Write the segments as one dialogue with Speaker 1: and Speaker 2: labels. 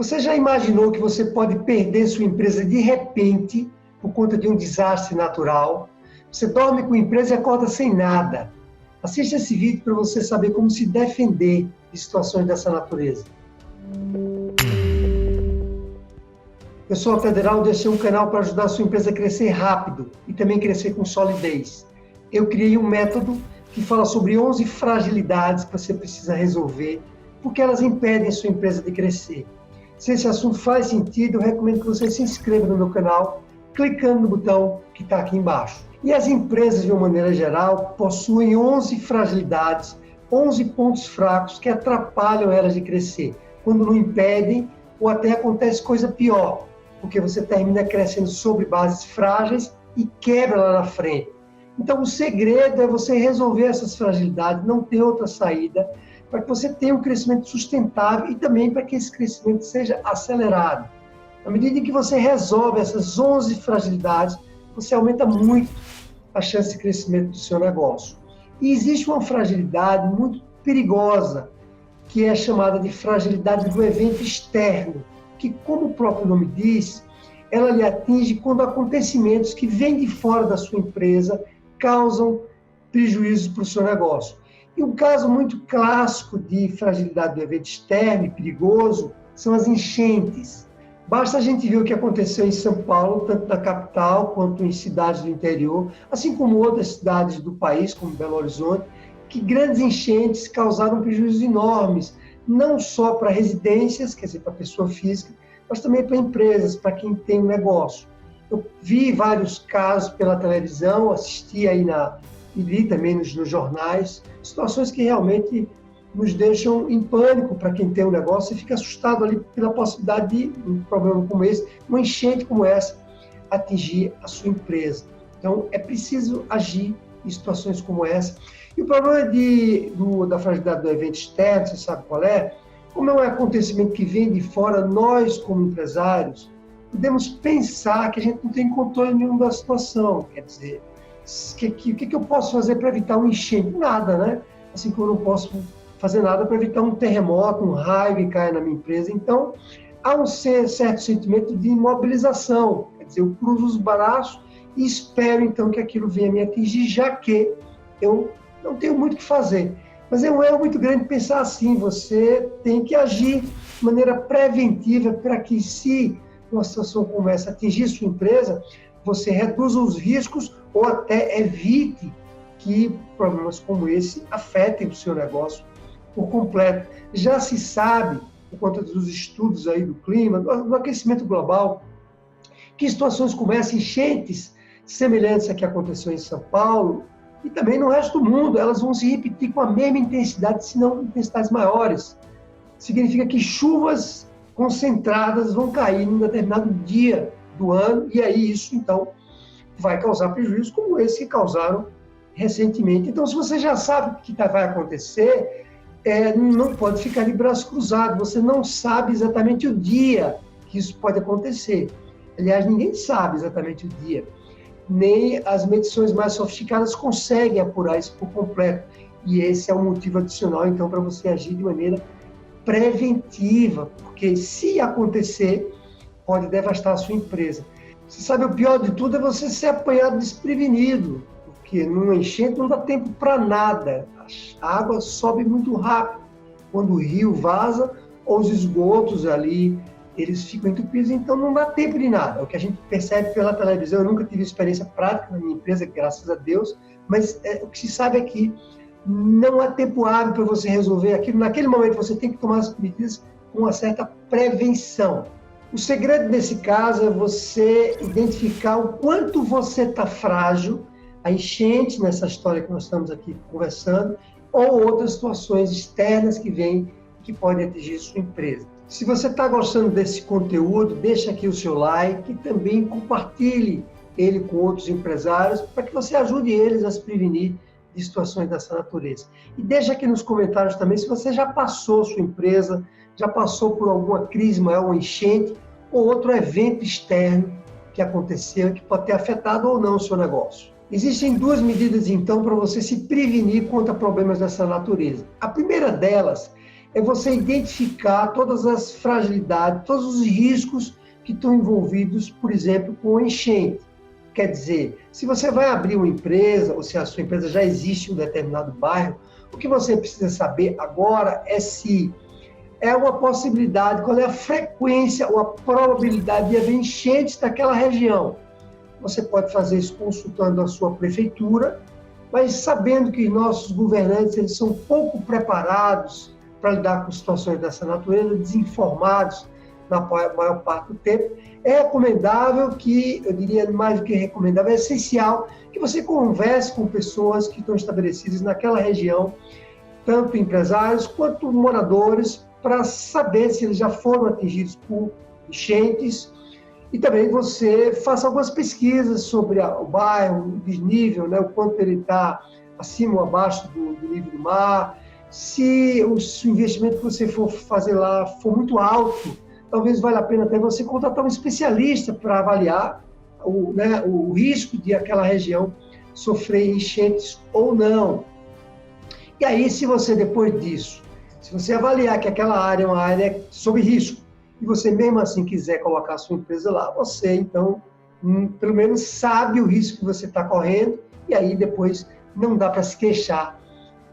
Speaker 1: Você já imaginou que você pode perder sua empresa de repente por conta de um desastre natural? Você dorme com a empresa e acorda sem nada. Assista esse vídeo para você saber como se defender de situações dessa natureza. Eu sou a Federal, deixei um canal para ajudar a sua empresa a crescer rápido e também crescer com solidez. Eu criei um método que fala sobre 11 fragilidades que você precisa resolver, porque elas impedem a sua empresa de crescer. Se esse assunto faz sentido, eu recomendo que você se inscreva no meu canal, clicando no botão que está aqui embaixo. E as empresas, de uma maneira geral, possuem 11 fragilidades, 11 pontos fracos que atrapalham elas de crescer, quando não impedem ou até acontece coisa pior, porque você termina crescendo sobre bases frágeis e quebra lá na frente. Então, o segredo é você resolver essas fragilidades, não ter outra saída, para que você tenha um crescimento sustentável e também para que esse crescimento seja acelerado. À medida em que você resolve essas 11 fragilidades, você aumenta muito a chance de crescimento do seu negócio. E existe uma fragilidade muito perigosa, que é chamada de fragilidade do evento externo, que, como o próprio nome diz, ela lhe atinge quando acontecimentos que vêm de fora da sua empresa causam prejuízos para o seu negócio. E um caso muito clássico de fragilidade do evento externo e perigoso são as enchentes. Basta a gente ver o que aconteceu em São Paulo, tanto na capital quanto em cidades do interior, assim como outras cidades do país, como Belo Horizonte, que grandes enchentes causaram prejuízos enormes, não só para residências, quer dizer, para a pessoa física, mas também para empresas, para quem tem um negócio. Eu vi vários casos pela televisão, assisti aí e li também nos jornais, situações que realmente nos deixam em pânico para quem tem um negócio e fica assustado ali pela possibilidade de um problema como esse, uma enchente como essa, atingir a sua empresa. Então, é preciso agir em situações como essa. E o problema da fragilidade do evento externo, você sabe qual é? Como é um acontecimento que vem de fora, nós, como empresários, podemos pensar que a gente não tem controle nenhum da situação. Quer dizer, o que eu posso fazer para evitar um enchente? Nada, né? Assim como eu não posso fazer nada para evitar um terremoto, um raio que caia na minha empresa. Então, há um certo sentimento de imobilização. Quer dizer, eu cruzo os braços e espero, então, que aquilo venha me atingir, já que eu não tenho muito o que fazer. Mas é um erro muito grande pensar assim. Você tem que agir de maneira preventiva para que, se uma situação como essa atingir sua empresa, você reduza os riscos ou até evite que problemas como esse afetem o seu negócio por completo. Já se sabe, por conta dos estudos aí do clima, do aquecimento global, que situações como essa, enchentes semelhantes a que aconteceu em São Paulo e também no resto do mundo, elas vão se repetir com a mesma intensidade, se não intensidades maiores. Significa que chuvas concentradas vão cair num determinado dia do ano, e aí isso, então, vai causar prejuízos como esse que causaram recentemente. Então, se você já sabe o que vai acontecer, não pode ficar de braço cruzado. Você não sabe exatamente o dia que isso pode acontecer. Aliás, ninguém sabe exatamente o dia. Nem as medições mais sofisticadas conseguem apurar isso por completo. E esse é um motivo adicional, então, para você agir de maneira preventiva, porque se acontecer, pode devastar a sua empresa. Você sabe, o pior de tudo é você ser apanhado desprevenido, porque numa enchente não dá tempo para nada. A água sobe muito rápido. Quando o rio vaza, ou os esgotos ali, eles ficam entupidos, então não dá tempo de nada. É o que a gente percebe pela televisão. Eu nunca tive experiência prática na minha empresa, graças a Deus, mas o que se sabe é que não há tempo hábil para você resolver aquilo. Naquele momento você tem que tomar as medidas com uma certa prevenção. O segredo nesse caso é você identificar o quanto você está frágil, a enchente nessa história que nós estamos aqui conversando, ou outras situações externas que vêm que podem atingir sua empresa. Se você está gostando desse conteúdo, deixa aqui o seu like e também compartilhe ele com outros empresários para que você ajude eles a se prevenir de situações dessa natureza. E deixa aqui nos comentários também se você já passou sua empresa, já passou por alguma crise maior, uma enchente ou outro evento externo que aconteceu e que pode ter afetado ou não o seu negócio. Existem duas medidas, então, para você se prevenir contra problemas dessa natureza. A primeira delas é você identificar todas as fragilidades, todos os riscos que estão envolvidos, por exemplo, com enchente. Quer dizer, se você vai abrir uma empresa, ou se a sua empresa já existe em um determinado bairro, o que você precisa saber agora é se é uma possibilidade, qual é a frequência ou a probabilidade de haver enchentes naquela região. Você pode fazer isso consultando a sua prefeitura, mas sabendo que nossos governantes eles são pouco preparados para lidar com situações dessa natureza, desinformados na maior parte do tempo, é recomendável que, eu diria mais do que recomendável, é essencial que você converse com pessoas que estão estabelecidas naquela região, tanto empresários quanto moradores, para saber se eles já foram atingidos por enchentes. E também você faça algumas pesquisas sobre o bairro, o desnível, né, o quanto ele está acima ou abaixo do nível do mar. Se o investimento que você for fazer lá for muito alto, talvez valha a pena até você contratar um especialista para avaliar o risco de aquela região sofrer enchentes ou não. E aí, se você, depois disso, se você avaliar que aquela área é uma área sob risco, e você mesmo assim quiser colocar a sua empresa lá, você, então, pelo menos sabe o risco que você está correndo, e aí depois não dá para se queixar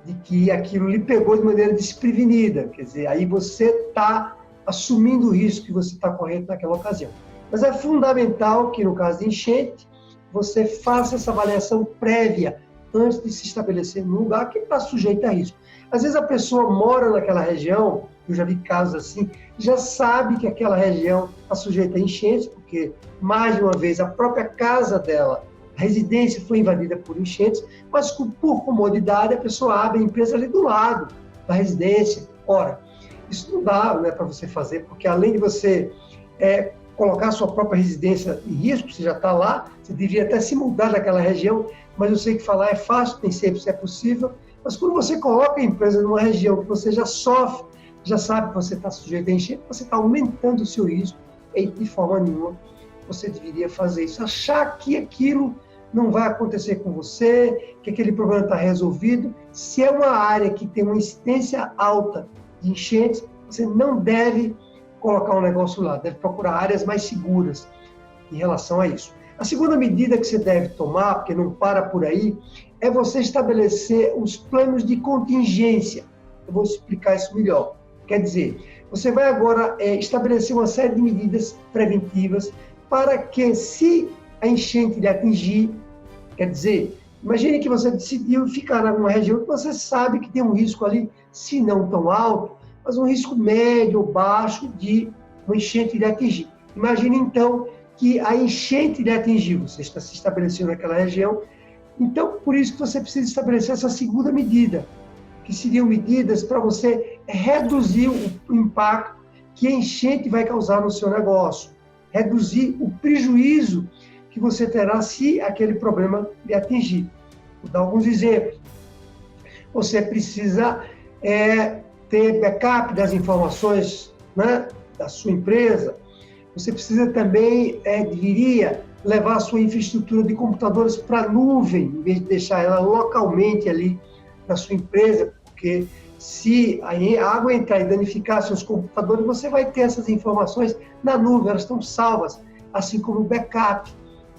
Speaker 1: de que aquilo lhe pegou de maneira desprevenida. Quer dizer, aí você está assumindo o risco que você está correndo naquela ocasião. Mas é fundamental que, no caso de enchente, você faça essa avaliação prévia antes de se estabelecer num lugar que está sujeito a risco. Às vezes a pessoa mora naquela região, eu já vi casos assim, já sabe que aquela região está sujeita a enchentes, porque, mais de uma vez, a própria casa dela, a residência foi invadida por enchentes, mas por comodidade a pessoa abre a empresa ali do lado da residência. Ora, isso não dá, né, para você fazer, porque além de você colocar a sua própria residência em risco, você já está lá, você deveria até se mudar daquela região, mas eu sei que falar é fácil, nem sempre isso é possível, mas quando você coloca a empresa numa região que você já sofre, já sabe que você está sujeito a enchente, você está aumentando o seu risco e de forma nenhuma você deveria fazer isso. Achar que aquilo não vai acontecer com você, que aquele problema está resolvido. Se é uma área que tem uma incidência alta de enchentes, você não deve colocar um negócio lá, deve procurar áreas mais seguras em relação a isso. A segunda medida que você deve tomar, porque não para por aí, é você estabelecer os planos de contingência. Eu vou explicar isso melhor. Quer dizer, você vai agora estabelecer uma série de medidas preventivas para que, se a enchente lhe atingir, quer dizer, imagine que você decidiu ficar em uma região que você sabe que tem um risco ali, se não tão alto, mas um risco médio ou baixo de uma enchente lhe atingir. Imagine, então, que a enchente lhe atingiu, você está se estabelecendo naquela região, então, por isso que você precisa estabelecer essa segunda medida, que seriam medidas para você reduzir o impacto que a enchente vai causar no seu negócio, reduzir o prejuízo que você terá se aquele problema lhe atingir. Vou dar alguns exemplos. Você precisa ter backup das informações, né, da sua empresa. Você precisa também, deveria levar a sua infraestrutura de computadores para a nuvem, em vez de deixar ela localmente ali na sua empresa, porque se a água entrar e danificar seus computadores, você vai ter essas informações na nuvem, elas estão salvas, assim como o backup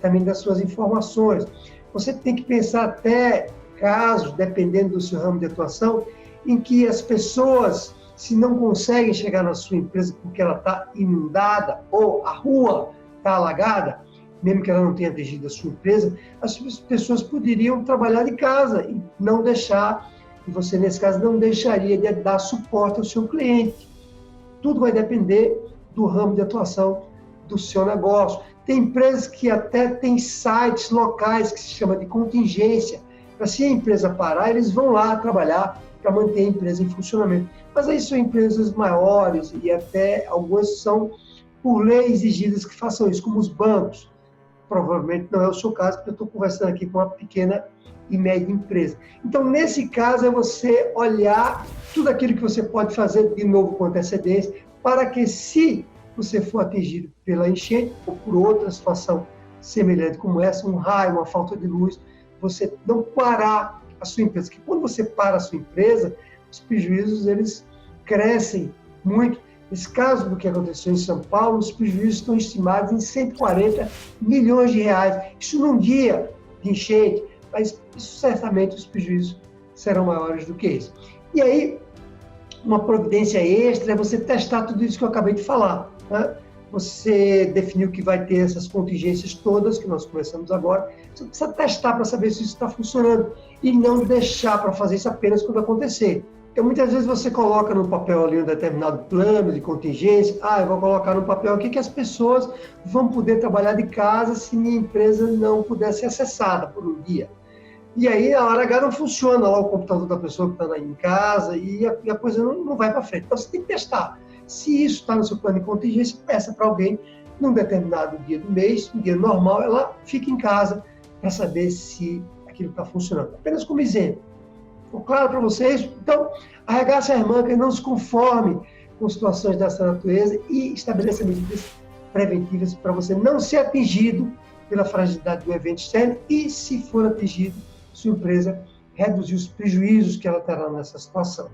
Speaker 1: também das suas informações. Você tem que pensar até casos, dependendo do seu ramo de atuação, em que as pessoas, se não conseguem chegar na sua empresa porque ela está inundada ou a rua está alagada, mesmo que ela não tenha atingido a sua empresa, as pessoas poderiam trabalhar de casa e não deixar, e você, nesse caso, não deixaria de dar suporte ao seu cliente. Tudo vai depender do ramo de atuação do seu negócio. Tem empresas que até têm sites locais que se chama de contingência, para se a empresa parar, eles vão lá trabalhar para manter a empresa em funcionamento. Mas aí são empresas maiores e até algumas são por lei exigidas que façam isso, como os bancos. Provavelmente não é o seu caso, porque eu estou conversando aqui com uma pequena e média empresa. Então, nesse caso, é você olhar tudo aquilo que você pode fazer de novo com antecedência, para que, se você for atingido pela enchente ou por outra situação semelhante como essa, um raio, uma falta de luz, você não parar a sua empresa. Porque quando você para a sua empresa, os prejuízos eles crescem muito. Nesse caso do que aconteceu em São Paulo, os prejuízos estão estimados em 140 milhões de reais. Isso num dia de enchente, mas isso, certamente os prejuízos serão maiores do que isso. E aí, uma providência extra é você testar tudo isso que eu acabei de falar, né? Você definiu que vai ter essas contingências todas que nós conversamos agora. Você precisa testar para saber se isso está funcionando e não deixar para fazer isso apenas quando acontecer. Então, muitas vezes você coloca no papel ali um determinado plano de contingência. Eu vou colocar no papel aqui que as pessoas vão poder trabalhar de casa se minha empresa não puder ser acessada por um dia. E aí, a hora H não funciona lá o computador da pessoa que está em casa e a coisa não vai para frente. Então, você tem que testar. Se isso está no seu plano de contingência, peça para alguém, num determinado dia do mês, um dia normal, ela fica em casa para saber se aquilo está funcionando. Apenas como exemplo. Ficou claro para vocês? Então, arregace as mangas e não se conforme com situações dessa natureza e estabeleça medidas preventivas para você não ser atingido pela fragilidade do evento externo e, se for atingido, sua empresa reduzir os prejuízos que ela terá nessa situação.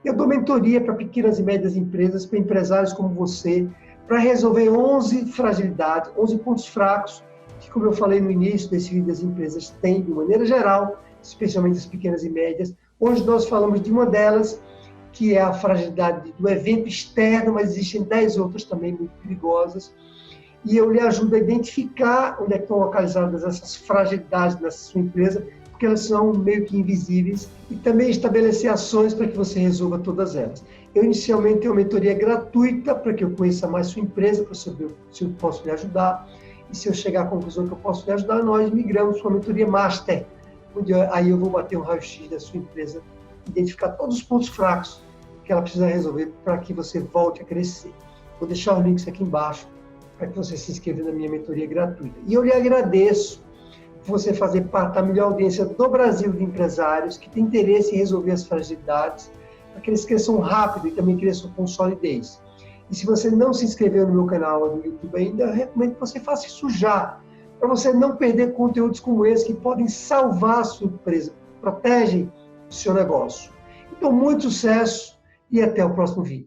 Speaker 1: Eu dou mentoria para pequenas e médias empresas, para empresários como você, para resolver 11 fragilidades, 11 pontos fracos, que, como eu falei no início desse vídeo, as empresas têm de maneira geral, especialmente as pequenas e médias. Hoje nós falamos de uma delas, que é a fragilidade do evento externo, mas existem 10 outras também muito perigosas. E eu lhe ajudo a identificar onde é que estão localizadas essas fragilidades nessa sua empresa, porque elas são meio que invisíveis, e também estabelecer ações para que você resolva todas elas. Eu, inicialmente, tenho uma mentoria gratuita para que eu conheça mais sua empresa, para saber se eu posso lhe ajudar. E se eu chegar à conclusão que eu posso lhe ajudar, nós migramos para uma mentoria master, onde aí eu vou bater um raio-x da sua empresa, identificar todos os pontos fracos que ela precisa resolver para que você volte a crescer. Vou deixar os links aqui embaixo para que você se inscreva na minha mentoria gratuita. E eu lhe agradeço por você fazer parte da melhor audiência do Brasil de empresários que tem interesse em resolver as fragilidades, para que eles cresçam rápido e também cresçam com solidez. E se você não se inscreveu no meu canal no YouTube ainda, eu recomendo que você faça isso já, para você não perder conteúdos como esse que podem salvar a sua empresa, protegem o seu negócio. Então, muito sucesso e até o próximo vídeo.